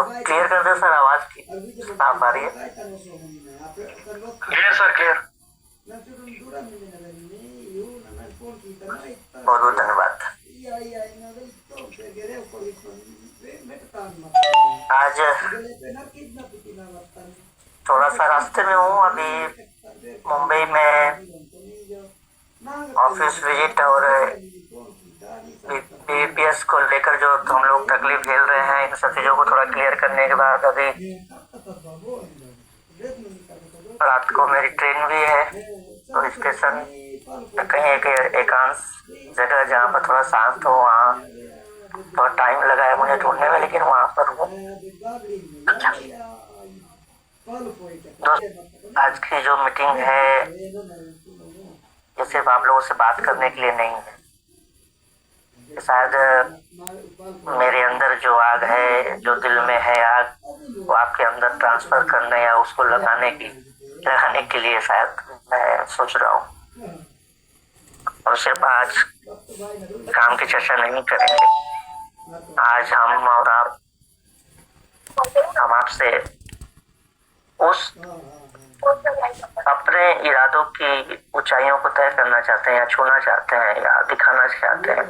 Clear कर दे sir, आवाज की साफ आ रही है? Clear sir, clear. बहुत बहुत धन्यवाद। आज थोड़ा सा रास्ते में हूँ, अभी मुंबई में ऑफिस विजिट और बीपीएस को लेकर जो हम लोग तकलीफ झेल रहे हैं, इन सब चीजों को थोड़ा क्लियर करने के बाद अभी रात को मेरी ट्रेन भी है, तो स्टेशन कहीं एक एकांत जगह जहाँ पर थोड़ा शांत हो, वहाँ थोड़ा टाइम लगा है मुझे ढूंढने में, लेकिन वहाँ पर हूँ। दोस्त, आज की जो मीटिंग है ये सिर्फ आप लोगों से बात करने के लिए नहीं है। शायद मेरे अंदर जो आग है, जो दिल में है आग, वो आपके अंदर ट्रांसफर करने या उसको लगाने के लिए शायद मैं सोच रहा हूँ। और सिर्फ आज काम की चर्चा नहीं करेंगे, आज हम और आप, हम आपसे उस अपने इरादों की ऊंचाइयों को तय करना चाहते हैं, या छूना चाहते हैं, या दिखाना चाहते हैं,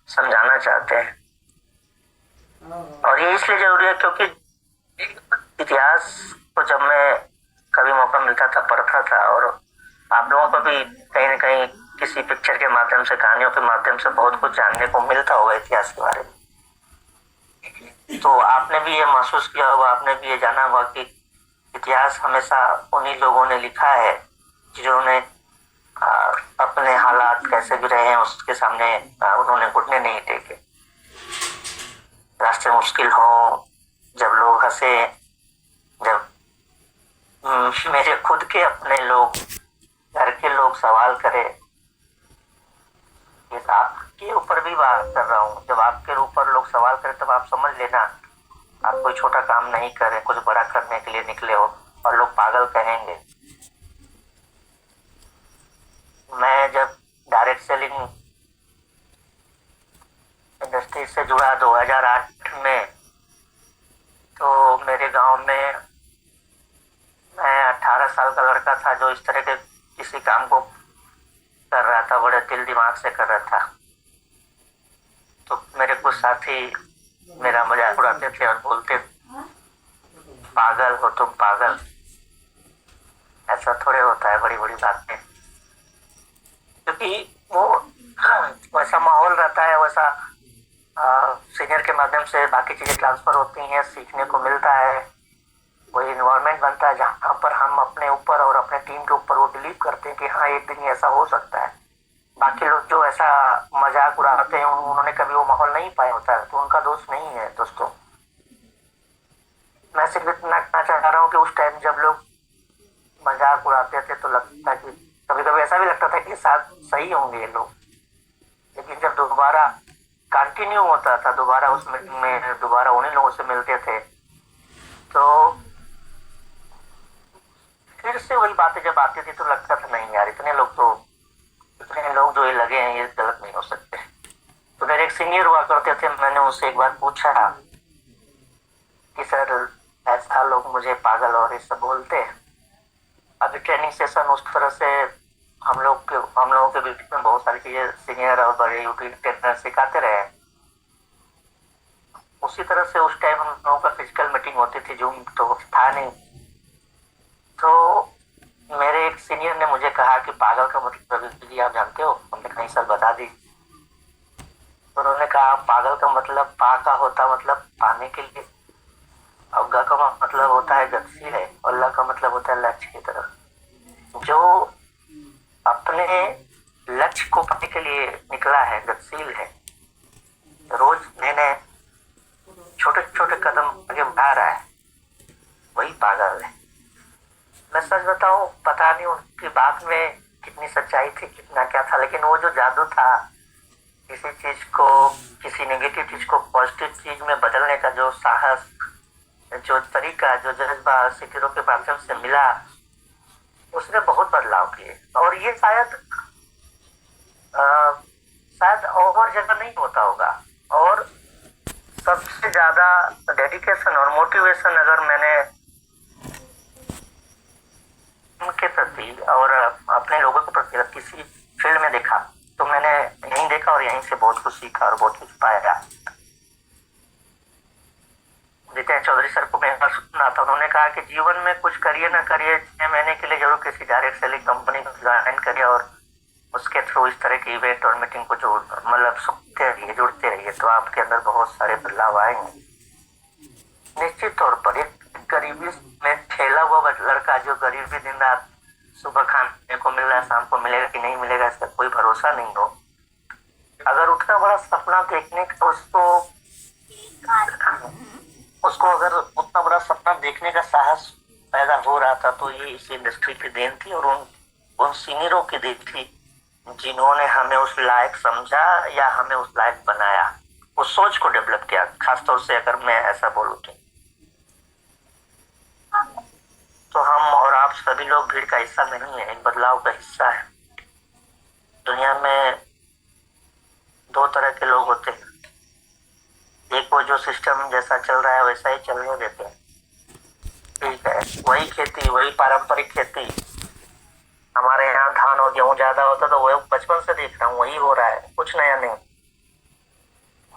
समझाना चाहते हैं। और ये इसलिए जरूरी है क्योंकि इतिहास को जब मैं कभी मौका मिलता था पढ़ता था, और आप लोगों को भी कहीं न कहीं किसी पिक्चर के माध्यम से, कहानियों के माध्यम से बहुत कुछ जानने को मिलता होगा इतिहास के बारे में। तो आपने भी ये महसूस किया होगा, आपने भी ये जाना होगा कि इतिहास हमेशा उन्हीं लोगों ने लिखा है जिन्होंने अपने हालात कैसे भी रहे हैं उसके सामने उन्होंने घुटने नहीं टेके। रास्ते मुश्किल हो, जब लोग हंसे, जब मेरे खुद के अपने लोग, घर के लोग सवाल करे, आपके ऊपर भी बात कर रहा हूँ, जब आपके ऊपर लोग सवाल करें तब आप समझ लेना आप कोई छोटा काम नहीं करे, कुछ बड़ा करने के लिए निकले हो, और लोग पागल कहेंगे। मैं जब डायरेक्ट सेलिंग इंडस्ट्री से जुड़ा 2008 में, तो मेरे गांव में मैं 18 साल का लड़का था जो इस तरह के किसी काम को कर रहा था, बड़े दिल दिमाग से कर रहा था। तो मेरे कुछ साथी मेरा मजाक उड़ाते थे और बोलते, पागल हो तुम, पागल, ऐसा थोड़े होता है बड़ी बड़ी बातें। क्योंकि वो वैसा माहौल रहता है, वैसा सीनियर के माध्यम से बाकी चीजें ट्रांसफर होती हैं, सीखने को मिलता है, वही इन्वायरमेंट बनता है जहाँ पर हम अपने ऊपर और अपने टीम के ऊपर वो बिलीव करते हैं कि हाँ एक दिन ऐसा हो सकता है। बाकी लोग जो ऐसा मजाक उड़ाते हैं उन्होंने कभी वो माहौल नहीं पाया होता है, तो उनका दोष नहीं है दोस्तों। मैं सिर्फ इतना कहना चाह रहा हूँ कि उस टाइम जब लोग मजाक उड़ाते थे तो लगता है कि कभी कभी ऐसा भी लगता था कि शायद सही होंगे ये लोग, लेकिन जब दोबारा कंटिन्यू होता था, दोबारा उस मीटिंग में दोबारा उन्हीं लोगों से मिलते थे, तो फिर से वही बातें जब आती थी तो लगता था नहीं यार, इतने लोग जो ये लगे हैं ये गलत नहीं हो सकते। तो मेरे एक सीनियर हुआ करते थे, मैंने उससे एक बार पूछा कि सर ऐसा लोग मुझे पागल और ये सब बोलते हैं। अभी ट्रेनिंग सेशन उस तरह से हम लोगों के बीच में बहुत सारी चीजें सीनियर और बड़े यूटिलिटी ट्रेनर सिखाते रहे। उसी तरह से उस टाइम हम लोगों का फिजिकल मीटिंग होती थी, जूम तो था नहीं। तो मेरे एक सीनियर ने मुझे कहा कि पागल का मतलब आप जानते हो? हमने कहीं सर बता दी। तो उन्होंने कहा पागल का मतलब पा का होता मतलब पाने के लिए, और ग का मतलब होता है गतिशील है, और ल का मतलब होता है लक्ष्य की तरफ। जो अपने लक्ष्य को पाने के लिए निकला है, गतिशील है, रोज नए नए छोटे छोटे कदम आगे बढ़ा रहा है, वही पागल है। मैं सच बताऊं, पता नहीं उनकी बात में कितनी सच्चाई थी, कितना क्या था, लेकिन वो जो जादू था किसी चीज को, किसी नेगेटिव चीज को पॉजिटिव चीज में बदलने का जो साहस, जो तरीका, जो जज्बा सिकरों के माध्यम से मिला, उसने बहुत बदलाव किए। और ये शायद और जगह नहीं होता होगा, और सबसे ज्यादा डेडिकेशन और मोटिवेशन अगर मैंने उनके प्रति और अपने लोगों के प्रति अगर किसी फील्ड में देखा तो मैंने यहीं देखा और यहीं से बहुत कुछ सीखा और बहुत कुछ पाया। जितेंद्र चौधरी सर को मैं सुना था, उन्होंने कहा कि जीवन में कुछ करिए ना करिए 6 महीने के लिए जरूर किसी डायरेक्ट सेलिंग कंपनी को ज्वाइन करिए और उसके थ्रू इस तरह की इवेंट और मीटिंग को जोड़ मतलब सुनते रहिए, जुड़ते रहिए, तो आपके अंदर बहुत सारे बदलाव आएंगे। निश्चित तौर पर एक गरीबी में ठेला हुआ लड़का जो गरीबी दिन रात सुबह खाने को मिल रहा है, शाम को मिलेगा कि नहीं मिलेगा इसका कोई भरोसा नहीं हो, अगर उतना बड़ा सपना देखने का उसको अगर उतना बड़ा सपना देखने का साहस पैदा हो रहा था तो ये इस इंडस्ट्री की देन थी और उन सीनियरों की देन थी जिन्होंने हमें उस लायक समझा या हमें उस लायक बनाया, उस सोच को डेवलप किया। खासतौर से अगर मैं ऐसा बोलूं तो हम और आप सभी लोग भीड़ का हिस्सा नहीं है, एक बदलाव का हिस्सा है। दुनिया में 2 तरह के लोग होते हैं, एक वो जो सिस्टम जैसा चल रहा है वैसा ही चलने देते हैं, ठीक है, वही खेती, वही पारंपरिक खेती, हमारे यहाँ धान और गेहूं ज्यादा होता तो वो बचपन से देख रहा हूँ वही हो रहा है, कुछ नया नहीं।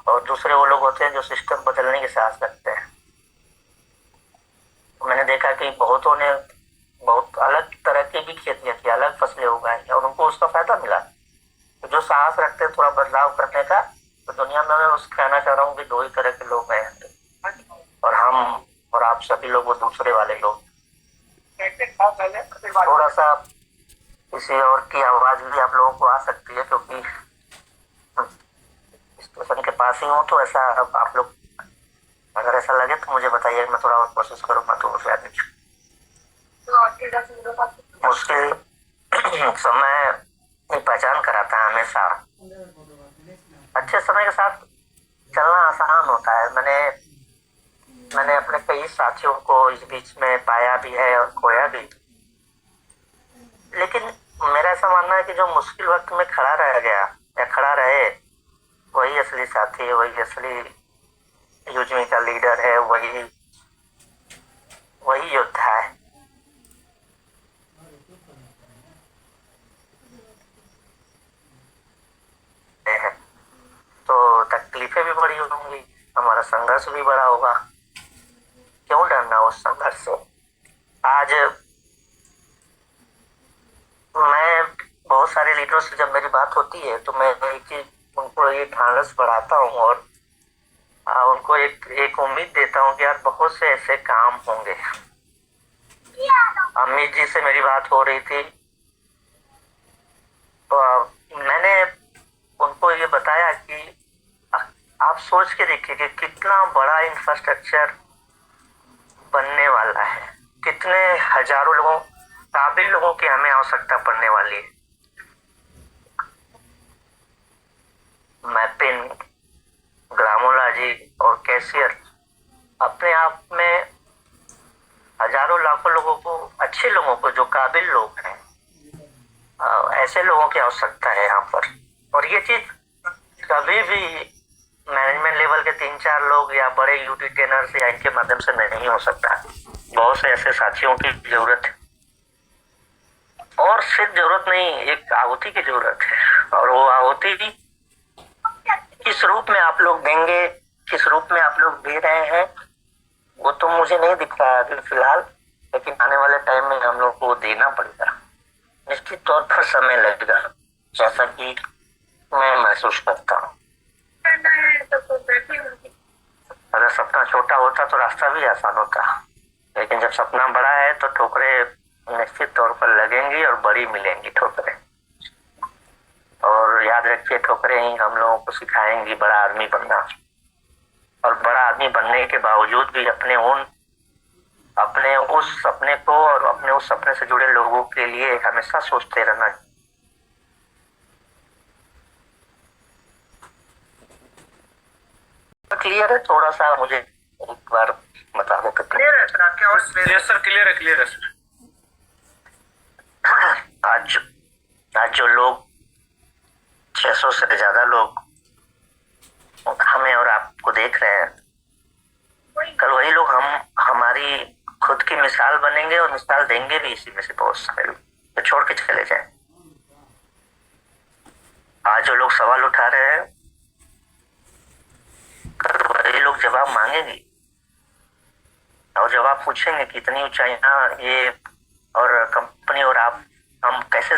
और दूसरे वो लोग होते हैं जो सिस्टम बदलने के साहस रखते हैं। मैंने देखा कि बहुतों ने बहुत अलग तरह की भी खेतियां की, अलग फसलें उगाई और उनको उसका फायदा मिला। तो जो साहस रखते हैं थोड़ा बदलाव करने का, तो दुनिया में मैं उसको कहना चाह रहा हूँ कि 2 ही तरह के लोग हैं, और हम और आप सभी लोग वो दूसरे वाले लोग। थोड़ा सा किसी और की आवाज भी आप लोगों को आ सकती है क्योंकि स्टेशन के पास ही हूँ, तो ऐसा आप लोग अगर ऐसा लगे तो मुझे बताइए, मैं थोड़ा और कोशिश करूंगा। तो शायद मुश्किल समय की पहचान कराता है हमेशा, अच्छे समय के साथ चलना आसान होता है। मैंने अपने कई साथियों को इस बीच में पाया भी है और खोया भी, लेकिन मेरा ऐसा मानना है कि जो मुश्किल वक्त में खड़ा रह गया या खड़ा रहे वही असली साथी है, वही असली युजमी का लीडर है, वही योद्धा है। तो तकलीफें भी बड़ी होंगी, हमारा संघर्ष भी बड़ा होगा, क्यों डरना उस संघर्ष से। आज मैं बहुत सारे लीडरों से जब मेरी बात होती है तो मैं एक चीज उनको ये ढांढस बढ़ाता हूँ और उनको एक उम्मीद देता हूँ कि यार बहुत से ऐसे काम होंगे। अमित जी से मेरी बात हो रही थी तो मैंने उनको ये बताया कि आप सोच के देखिए कि कितना बड़ा इंफ्रास्ट्रक्चर बनने वाला है, कितने हजारों लोगों, काबिल लोगों की हमें आवश्यकता पड़ने वाली है। मैपिंग, ग्रामोलॉजी और कैशियर अपने आप में हजारों लाखों लोगों को, अच्छे लोगों को, जो काबिल लोग हैं, ऐसे लोगों की आवश्यकता है यहाँ पर। और ये चीज कभी भी मैनेजमेंट लेवल के 3-4 लोग या बड़े यूटी ट्रेनर्स या इनके माध्यम से नहीं हो सकता। बहुत से ऐसे साथियों की जरूरत है, और सिर्फ जरूरत नहीं, एक आहुति की जरूरत है। और वो आहुति किस रूप में आप लोग देंगे, किस रूप में आप लोग दे रहे हैं, वो तो मुझे नहीं दिख रहा अभी फिलहाल, लेकिन आने वाले टाइम में हम लोग को देना पड़ेगा। निश्चित तौर पर समय लगेगा, जैसा कि मैं महसूस करता हूँ। अगर सपना छोटा होता तो रास्ता भी आसान होता, लेकिन जब सपना बड़ा है तो ठोकरें निश्चित तौर पर लगेंगी और बड़ी मिलेंगी ठोकरें। और याद रखिए, ठोकरें ही हम लोगों को सिखाएंगी बड़ा आदमी बनना। और बड़ा आदमी बनने के बावजूद भी अपने उस सपने को और अपने उस सपने से जुड़े लोगों के लिए हमेशा सोचते रहना। क्लियर है? थोड़ा सा मुझे एक बार बता दो। क्लियर है सर, आपकी आवाज क्लियर है सर, क्लियर है सर। आज जो लोग 600 से ज्यादा लोग हमें और आपको को देख रहे हैं, कल वही लोग हमारी खुद की मिसाल बनेंगे और मिसाल देंगे भी इसी में से बहुत सारे लोग, तो छोड़ के चले जाए। आज जो लोग सवाल उठा रहे हैं, कल वही लोग जवाब मांगेंगे और जवाब पूछेंगे कि इतनी ऊंचाइयां ये और कंपनी और आप, हम कैसे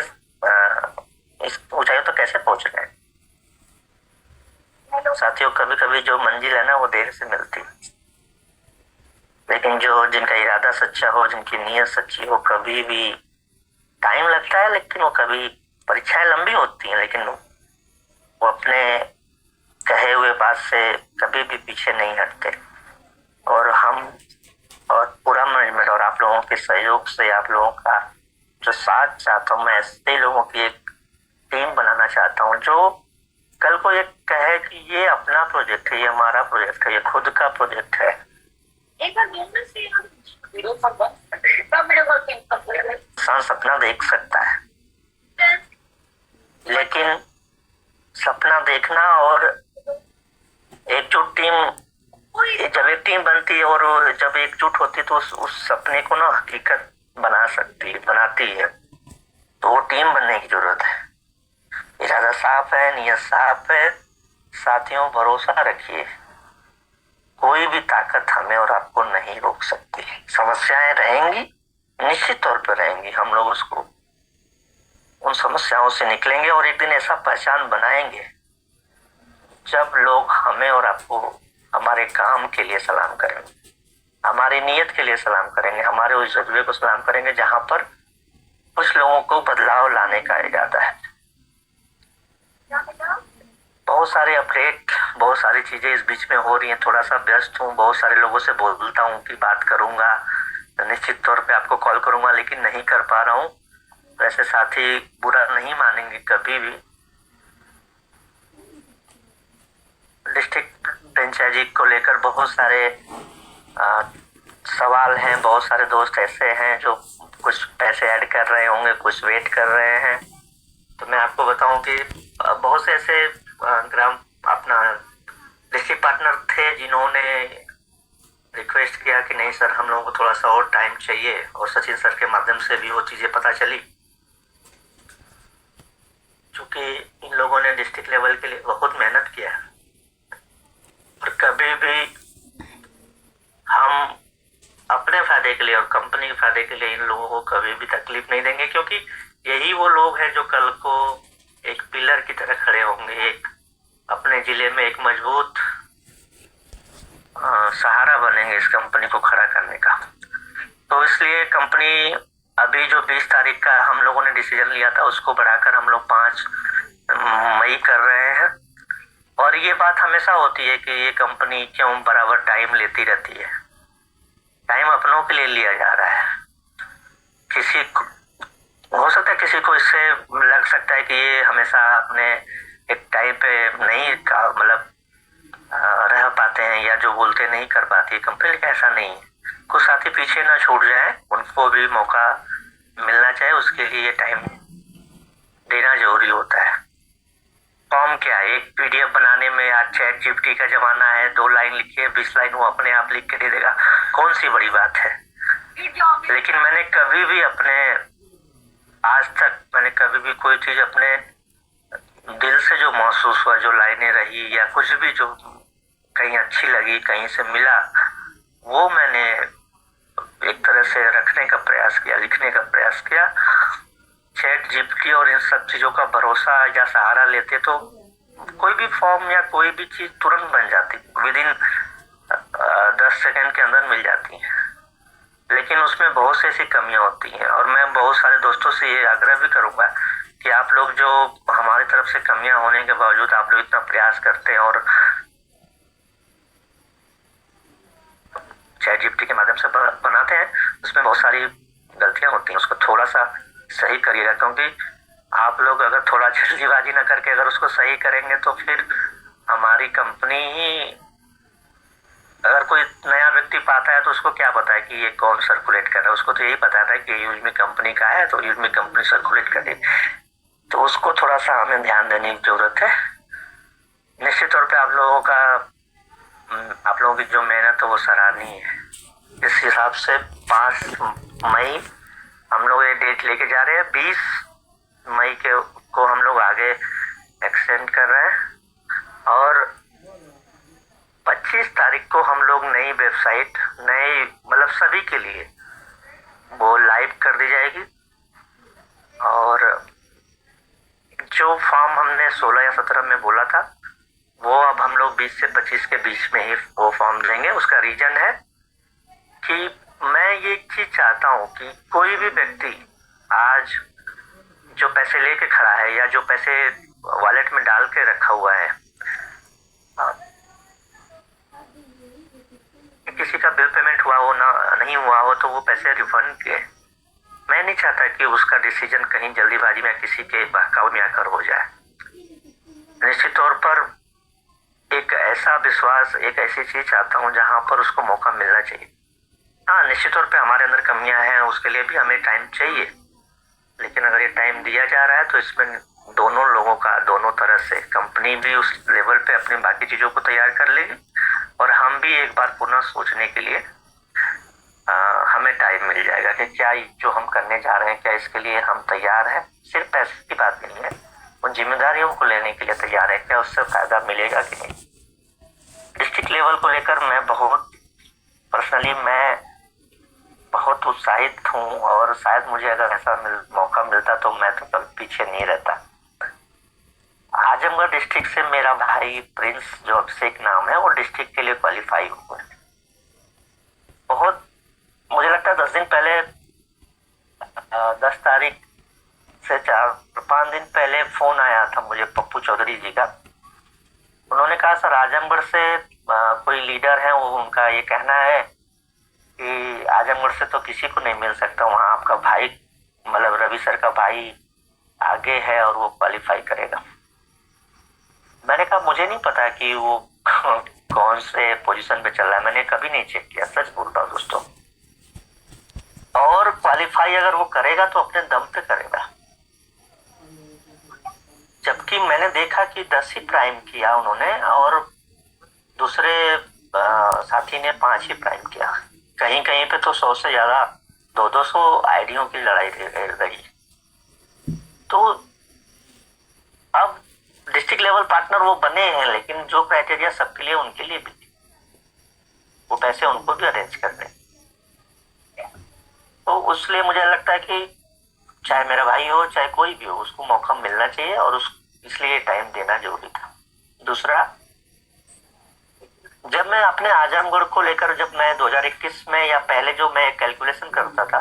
इस ऊंचाइयों तक कैसे पहुंच गए। साथियों, कभी कभी जो मंजिल है ना वो देर से मिलती, लेकिन जो जिनका इरादा सच्चा हो, जिनकी नीयत सच्ची हो, कभी भी टाइम लगता है लेकिन वो कभी, परीक्षाएं लंबी होती हैं लेकिन वो अपने कहे हुए बात से कभी भी पीछे नहीं हटते। और हम और पूरा मैनेजमेंट और आप लोगों के सहयोग से, आप लोगों का जो साथ चाहता हूँ, मैं ऐसे लोगों की एक टीम बनाना चाहता हूँ जो कल को ये कहे कि ये अपना प्रोजेक्ट है, ये हमारा प्रोजेक्ट है, ये खुद का प्रोजेक्ट है। इंसान सपना देख सकता है, लेकिन सपना देखना और एकजुट टीम, जब एक टीम बनती है और जब एकजुट होती है तो उस सपने को ना हकीकत बनाती है। तो वो टीम बनने की जरूरत है। इरादा साफ है, नियत साफ है। साथियों, भरोसा रखिए, कोई भी ताकत हमें और आपको नहीं रोक सकती। समस्याएं रहेंगी, निश्चित तौर पर रहेंगी। हम लोग उसको, उन समस्याओं से निकलेंगे और एक दिन ऐसा पहचान बनाएंगे जब लोग हमें और आपको हमारे काम के लिए सलाम करेंगे, हमारी नीयत के लिए सलाम करेंगे, हमारे उस जज्बे को सलाम करेंगे जहां पर कुछ लोगों को बदलाव लाने का इरादा है। बहुत सारे अपडेट, बहुत सारी चीजें इस बीच में हो रही हैं। थोड़ा सा व्यस्त हूँ, बहुत सारे लोगों से बोलता हूँ कि बात करूंगा, निश्चित तौर पे आपको कॉल करूंगा, लेकिन नहीं कर पा रहा हूँ। वैसे साथी बुरा नहीं मानेंगे कभी भी। डिस्ट्रिक्ट पंचायत को लेकर बहुत सारे सवाल हैं। बहुत सारे दोस्त ऐसे हैं जो कुछ पैसे ऐड कर रहे होंगे, कुछ वेट कर रहे हैं। तो मैं आपको बताऊं कि बहुत से ऐसे ग्राम अपना डिस्ट्रिक्ट पार्टनर थे जिन्होंने रिक्वेस्ट किया कि नहीं सर, हम लोगों को थोड़ा सा और टाइम चाहिए, और सचिन सर के माध्यम से भी वो चीजें पता चली। चूंकि इन लोगों ने डिस्ट्रिक्ट लेवल के लिए बहुत मेहनत किया और कभी भी हम अपने फायदे के लिए और कंपनी के फायदे के लिए इन लोगों को कभी भी तकलीफ नहीं देंगे, क्योंकि यही वो लोग हैं जो कल को एक पिलर की तरह खड़े होंगे, एक अपने जिले में एक मजबूत सहारा बनेंगे इस कंपनी को खड़ा करने का। तो इसलिए कंपनी अभी जो 20 तारीख का हम लोगों ने डिसीजन लिया था उसको बढ़ाकर हम लोग 5 मई कर रहे हैं। और ये बात हमेशा होती है कि ये कंपनी क्यों बराबर टाइम लेती रहती है। टाइम अपनों के लिए लिया जा रहा है। किसी को हो सकता है, किसी को इससे लग सकता है कि ये हमेशा अपने एक टाइम पे नहीं मतलब रह पाते हैं या जो बोलते नहीं कर पाती कंपनी, लेकिन ऐसा नहीं है। कुछ साथी पीछे ना छूट जाए, उनको भी मौका मिलना चाहिए, उसके लिए टाइम देना जरूरी होता है। फॉर्म क्या है, एक पीडीएफ बनाने में आज चैट जीपीटी का जमाना है, 2 लाइन लिखिए, 20 लाइन वो अपने आप लिख के दे देगा, कौन सी बड़ी बात है। लेकिन मैंने कभी भी आज तक मैंने कभी भी कोई चीज अपने दिल से जो महसूस हुआ, जो लाइनें रही या कुछ भी जो कहीं अच्छी लगी, कहीं से मिला, वो मैंने एक तरह से रखने का प्रयास किया, लिखने का प्रयास किया। चैट जीपीटी और इन सब चीजों का भरोसा या सहारा लेते तो कोई भी फॉर्म या कोई भी चीज तुरंत बन जाती, विदिन 10 सेकंड के अंदर मिल जाती है। लेकिन उसमें बहुत सी ऐसी कमियां होती हैं और मैं बहुत सारे दोस्तों से ये आग्रह भी करूंगा कि आप लोग जो हमारी तरफ से कमियां होने के बावजूद आप लोग इतना प्रयास करते हैं और चैट जीपीटी के माध्यम से बनाते हैं, उसमें बहुत सारी गलतियां होती हैं, उसको थोड़ा सा सही करिएगा। क्योंकि आप लोग अगर थोड़ा जल्दीबाजी ना करके अगर उसको सही करेंगे तो फिर हमारी कंपनी ही, अगर कोई नया व्यक्ति पाता है तो उसको क्या पता है कि ये कौन सर्कुलेट कर रहा है, उसको तो यही पता था कि यूजमी कंपनी का है तो यूजमी कंपनी सर्कुलेट करे। तो उसको थोड़ा सा हमें ध्यान देने की जरूरत है। निश्चित तौर पे आप लोगों का आप लोगों की जो मेहनत है वो सराहनीय है। इस हिसाब से 5 मई हम लोग ये डेट लेके जा रहे हैं। 20 मई को हम लोग आगे एक्सटेंड कर रहे हैं और 25 तारीख को हम लोग नई वेबसाइट, नई मतलब सभी के लिए वो लाइव कर दी जाएगी। और जो फॉर्म हमने 16 या 17 में बोला था वो अब हम लोग 20 से 25 के बीच में ही वो फॉर्म देंगे। उसका रीजन है कि मैं ये चीज चाहता हूँ कि कोई भी व्यक्ति आज जो पैसे लेके खड़ा है या जो पैसे वॉलेट में डाल के रखा हुआ है, किसी का बिल पेमेंट हुआ हो ना नहीं हुआ हो तो वो पैसे रिफंड किए। मैं नहीं चाहता कि उसका डिसीजन कहीं जल्दीबाजी में किसी के बहकावे में आकर हो जाए। निश्चित तौर पर एक ऐसा विश्वास, एक ऐसी चीज चाहता हूँ जहां पर उसको मौका मिलना चाहिए। हाँ, निश्चित तौर पे हमारे अंदर कमियां हैं, उसके लिए भी हमें टाइम चाहिए, लेकिन अगर ये टाइम दिया जा रहा है तो इसमें दोनों लोगों का, दोनों तरह से कंपनी भी उस लेवल पे अपनी बाकी चीजों को तैयार कर लेगी और हम भी एक बार पुनः सोचने के लिए हमें टाइम मिल जाएगा कि क्या जो हम करने जा रहे हैं क्या इसके लिए हम तैयार हैं। सिर्फ पैसे की बात नहीं है, उन जिम्मेदारियों को लेने के लिए तैयार है, क्या उससे फायदा मिलेगा कि नहीं। डिस्ट्रिक्ट लेवल को लेकर मैं बहुत उत्साहित हूँ और शायद मुझे अगर ऐसा मौका मिलता तो मैं तो कभी पीछे नहीं रहता। आजमगढ़ डिस्ट्रिक्ट से मेरा भाई प्रिंस, जो अभिषेक नाम है, वो डिस्ट्रिक्ट के लिए क्वालिफाई हुआ है। बहुत मुझे लगता है 10 दिन पहले, 10 तारीख से 4-5 दिन पहले फोन आया था मुझे पप्पू चौधरी जी का। उन्होंने कहा सर आजमगढ़ से कोई लीडर है, वो उनका ये कहना है कि आजमगढ़ से तो किसी को नहीं मिल सकता, वहाँ आपका भाई मतलब रवि सर का भाई आगे है और वो क्वालिफाई करेगा। मैंने कहा मुझे नहीं पता कि वो कौन से पोजीशन पे चल रहा है, मैंने कभी नहीं चेक किया, सच बोल रहा हूँ दोस्तों। और क्वालिफाई अगर वो करेगा तो अपने दम पे करेगा, जबकि मैंने देखा कि 10 ही प्राइम किया उन्होंने और दूसरे साथी ने 5 ही प्राइम किया। कहीं कहीं पे तो 100 से ज्यादा 200 आईडियों की लड़ाई रही। तो अब डिस्ट्रिक्ट लेवल पार्टनर वो बने हैं, लेकिन जो क्राइटेरिया सबके लिए उनके लिए भी वो पैसे उनको भी अरेंज कर दें। तो इसलिए मुझे लगता है कि चाहे मेरा भाई हो चाहे कोई भी हो, उसको मौका मिलना चाहिए और इसलिए टाइम देना जरूरी था। दूसरा, जब मैं अपने आजमगढ़ को लेकर, जब मैं 2021 में या पहले जो मैं कैलकुलेशन करता था,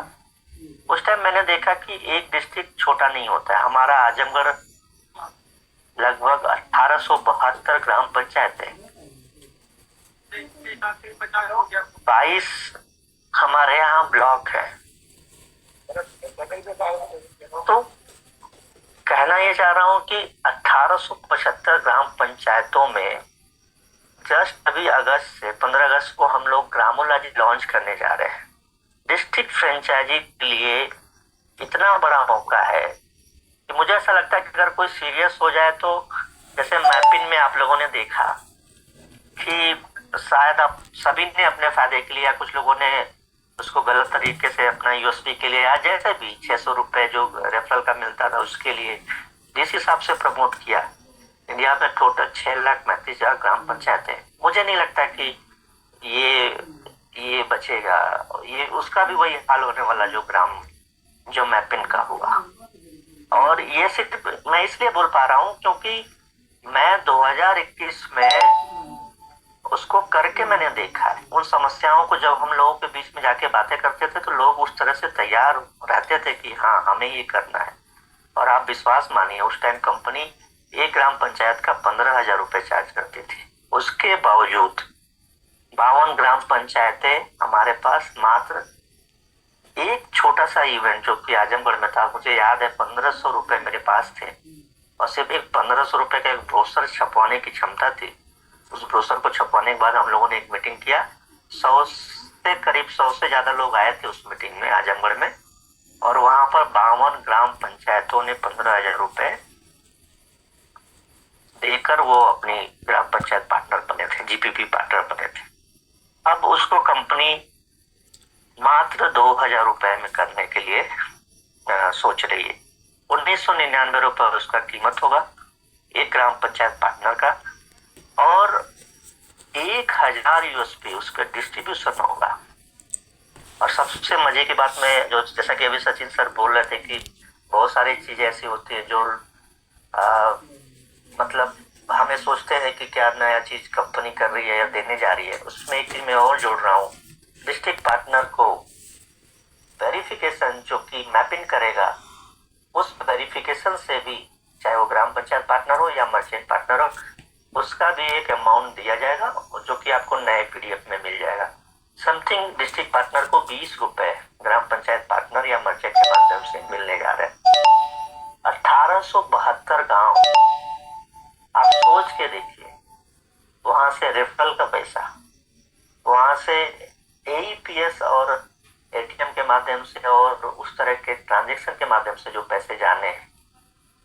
उस टाइम मैंने देखा कि एक डिस्ट्रिक्ट छोटा नहीं होता है। हमारा आजमगढ़ लगभग 1872 ग्राम पंचायत है, 22 हमारे यहाँ ब्लॉक है। तो कहना ये चाह रहा हूँ कि 1875 ग्राम पंचायतों में जस्ट अभी अगस्त से 15 अगस्त को हम लोग ग्रामोलॉजी लॉन्च करने जा रहे हैं। डिस्ट्रिक्ट फ्रेंचाइजी के लिए इतना बड़ा मौका है कि मुझे ऐसा लगता है कि अगर कोई सीरियस हो जाए तो, जैसे मैपिंग में आप लोगों ने देखा कि शायद आप सभी ने अपने फायदे के लिए या कुछ लोगों ने उसको गलत तरीके से अपना यूएसपी के लिए या जैसे भी 600 रुपए जो रेफरल का मिलता था उसके लिए जिस हिसाब से प्रमोट किया। इंडिया में टोटल 6,35,000 ग्राम पंचायत है। मुझे नहीं लगता कि ये बचेगा, ये उसका भी वही हाल होने वाला जो मैपिंग का हुआ। और ये सिर्फ मैं इसलिए बोल पा रहा हूँ क्योंकि मैं 2021 में उसको करके मैंने देखा है। उन समस्याओं को जब हम लोगों के बीच में जाके बातें करते थे तो लोग उस तरह से तैयार रहते थे कि हाँ हमें ये करना है। और आप विश्वास मानिए, उस टाइम कंपनी एक ग्राम पंचायत का 15,000 रुपए चार्ज करती थी। उसके बावजूद 52 ग्राम पंचायतें हमारे पास, मात्र एक छोटा सा इवेंट जो कि आजमगढ़ में था, मुझे याद है 1,500 रुपए मेरे पास थे और सिर्फ एक 1,500 रुपए का एक ब्रोशर छपवाने की क्षमता थी। उस ब्रोशर को छपवाने के बाद हम लोगों ने एक मीटिंग किया। 100 से ज्यादा लोग आए थे उस मीटिंग में आजमगढ़ में, और वहां पर 52 ग्राम पंचायतों ने 15,000 रुपए देकर वो अपनी ग्राम पंचायत पार्टनर बने थे, जीपीपी पार्टनर बने थे। अब उसको कंपनी मात्र 2,000 रुपए में करने के लिए सोच रही है। 1999 रुपए उसका कीमत होगा एक ग्राम पंचायत पार्टनर का, और 1,000 यूएसपी उसका डिस्ट्रीब्यूशन होगा। और सबसे मजे की बात में, जो जैसा कि अभी सचिन सर बोल रहे थे कि बहुत सारी चीजें ऐसी होती है जो मतलब हमें सोचते हैं कि क्या नया चीज कंपनी कर रही है या देने जा रही है। उसमें एक चीज मैं और जोड़ रहा हूँ, डिस्ट्रिक्ट पार्टनर को वेरिफिकेशन जो कि मैपिंग करेगा, उस वेरिफिकेशन से भी, चाहे वो ग्राम पंचायत पार्टनर हो या मर्चेंट पार्टनर हो, उसका भी एक अमाउंट दिया जाएगा जो कि आपको नए पीडीएफ में मिल जाएगा। समथिंग डिस्ट्रिक्ट पार्टनर को 20 रुपए ग्राम पंचायत पार्टनर या मर्चेंट के माध्यम से मिलने जा रहे हैं। 1872 गांव, आप सोच के देखिए, वहां से रेफरल का पैसा, वहां से एईपीएस और एटीएम के माध्यम से और उस तरह के ट्रांजैक्शन के माध्यम से जो पैसे जाने हैं,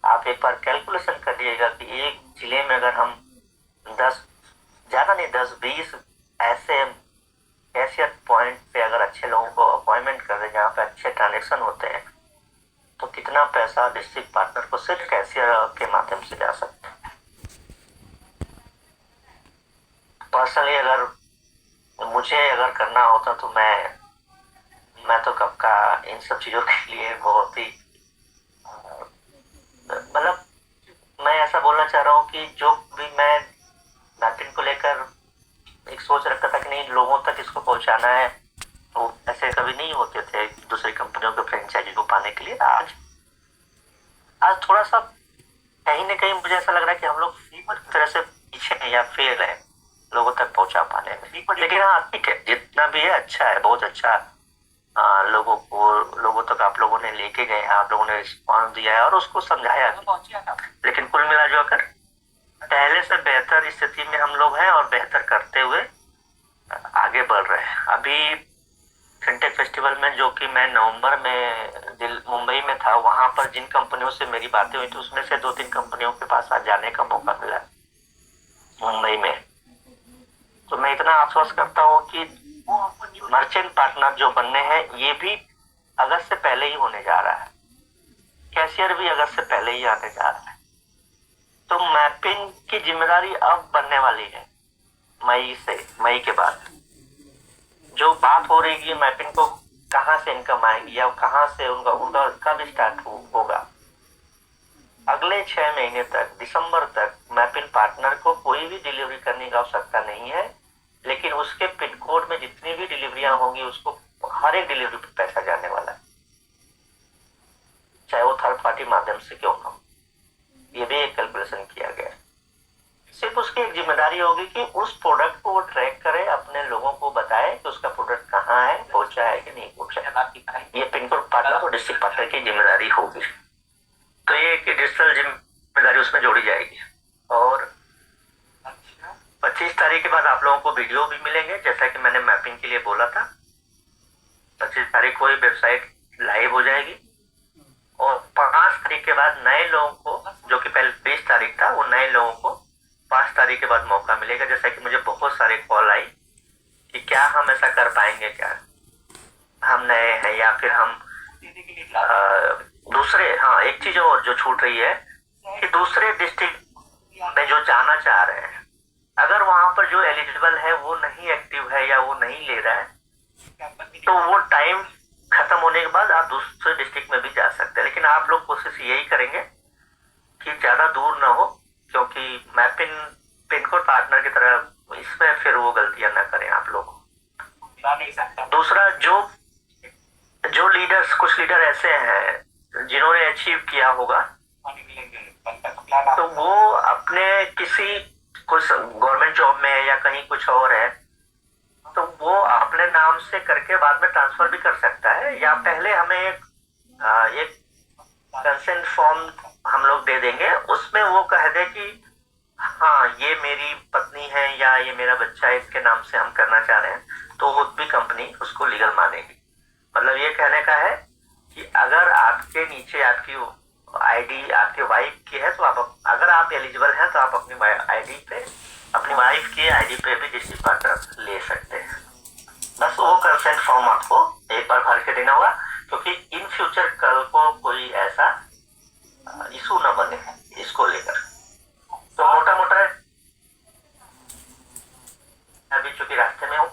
आप एक बार कैलकुलेशन करिएगा कि एक जिले में अगर हम 10, ज्यादा नहीं 10-20 ऐसे कैशियर पॉइंट पे अगर अच्छे लोगों को अपॉइंटमेंट कर दे जहाँ पे अच्छे ट्रांजेक्शन होते हैं, तो कितना पैसा डिस्ट्रिक्ट पार्टनर को सिर्फ कैशियर के माध्यम से जा सकता है। पर्सनली अगर मुझे अगर करना होता तो मैं तो कब का इन सब चीजों के लिए बहुत ही मतलब, मैं ऐसा बोलना चाह रहा हूँ कि जो भी मैं मैपिंग को लेकर एक सोच रखा था कि नहीं लोगों तक इसको पहुंचाना है, तो ऐसे कभी नहीं होते थे दूसरी कंपनियों के फ्रेंचाइजी को पाने के लिए। आज थोड़ा सा कहीं ना कहीं मुझे ऐसा लग रहा है कि हम लोग एक तरह से पीछे हैं या फेल है लोगों तक पहुंचा पाने में। लेकिन हाँ ठीक है, जितना भी है अच्छा है, बहुत अच्छा। लोगों तक आप लोगों ने लेके गए, आप लोगों ने रिस्पॉन्स दिया है और उसको समझाया। लेकिन कुल मिला जो कर पहले से बेहतर स्थिति में हम लोग हैं और बेहतर करते हुए आगे बढ़ रहे हैं। अभी फिनटेक फेस्टिवल में, जो कि मैं नवंबर में मुंबई में था, वहां पर जिन कंपनियों से मेरी बातें हुई थी उसमें से 2-3 कंपनियों के पास आज जाने का मौका मिला मुंबई में। तो मैं इतना आश्वस्त करता हूँ कि मर्चेंट पार्टनर जो बनने हैं ये भी अगस्त से पहले ही होने जा रहा है, कैशियर भी अगस्त से पहले ही आने जा रहा है। तो मैपिंग की जिम्मेदारी अब बनने वाली है मई के बाद। जो बात हो रही है मैपिंग को कहाँ से इनकम आएगी या कहाँ से उनका कब स्टार्ट होगा, अगले 6 महीने तक, दिसंबर तक मैपिंग पार्टनर को कोई भी डिलीवरी करने की आवश्यकता नहीं है। लेकिन उसके पिन कोड में जितनी भी डिलीवरियां होंगी उसको हर एक डिलीवरी पे पैसा जाने वाला है, चाहे वो थर्ड पार्टी माध्यम से क्यों ना हो। ये भी एक कैलकुलेशन किया गया है। सिर्फ उसकी एक जिम्मेदारी होगी कि उस प्रोडक्ट को वो ट्रैक करे, अपने लोगों को बताए कि उसका प्रोडक्ट कहाँ है, पहुंचा है कि नहीं पहुंचा है। ये पिन कोड पार्टनर और डिस्ट्रिक्ट पार्टनर की जिम्मेदारी होगी। तो ये एक डिजिटल जिम्मेदारी उसमें जोड़ी जाएगी। और 25 तारीख के बाद आप लोगों को वीडियो भी मिलेंगे, जैसा कि मैंने मैपिंग के लिए बोला था। 25 तारीख को ही वेबसाइट लाइव हो जाएगी और 5 तारीख के बाद नए लोगों को, जो कि पहले 20 तारीख था, वो नए लोगों को 5 तारीख के बाद मौका मिलेगा। जैसा कि मुझे बहुत सारे कॉल आई कि क्या हम ऐसा कर पाएंगे, क्या हम नए हैं या फिर हम दूसरे। हाँ, एक चीज और जो छूट रही है कि दूसरे डिस्ट्रिक्ट में जो जाना चाह रहे हैं, अगर वहां पर जो एलिजिबल है वो नहीं एक्टिव है या वो नहीं ले रहा है, तो वो टाइम खत्म होने के बाद आप दूसरे डिस्ट्रिक्ट में भी जा सकते हैं। लेकिन आप लोग कोशिश यही करेंगे कि ज्यादा दूर ना हो, क्योंकि मैपिंग पिन कोड पार्टनर की तरह इसमें फिर वो गलतियां ना करें आप लोग। दूसरा, जो लीडर्स, कुछ लीडर ऐसे हैं जिन्होंने अचीव किया होगा, तो वो अपने किसी कुछ गवर्नमेंट जॉब में है या कहीं कुछ और है, तो वो अपने नाम से करके बाद में ट्रांसफर भी कर सकता है। या पहले हमें एक कंसेंट फॉर्म हम लोग दे देंगे, उसमें वो कह दे कि हाँ ये मेरी पत्नी है या ये मेरा बच्चा है, इसके नाम से हम करना चाह रहे हैं, तो वो भी कंपनी उसको लीगल मानेगी। मतलब ये कहने का है कि अगर आपके नीचे आपकी आईडी आपके वाइफ की है, तो आप अगर अगर आप एलिजिबल हैं तो आप अपनी आईडी पे, अपनी वाइफ की आईडी पे भी डिस्ट्रिक्ट पार्टनर ले सकते हैं। बस वो कंसेंट फॉर्म आपको एक बार भर के देना होगा, क्योंकि इन फ्यूचर कल को कोई ऐसा इशू न बने इसको लेकर। तो मोटा मोटा अभी चूंकि रास्ते में हूँ,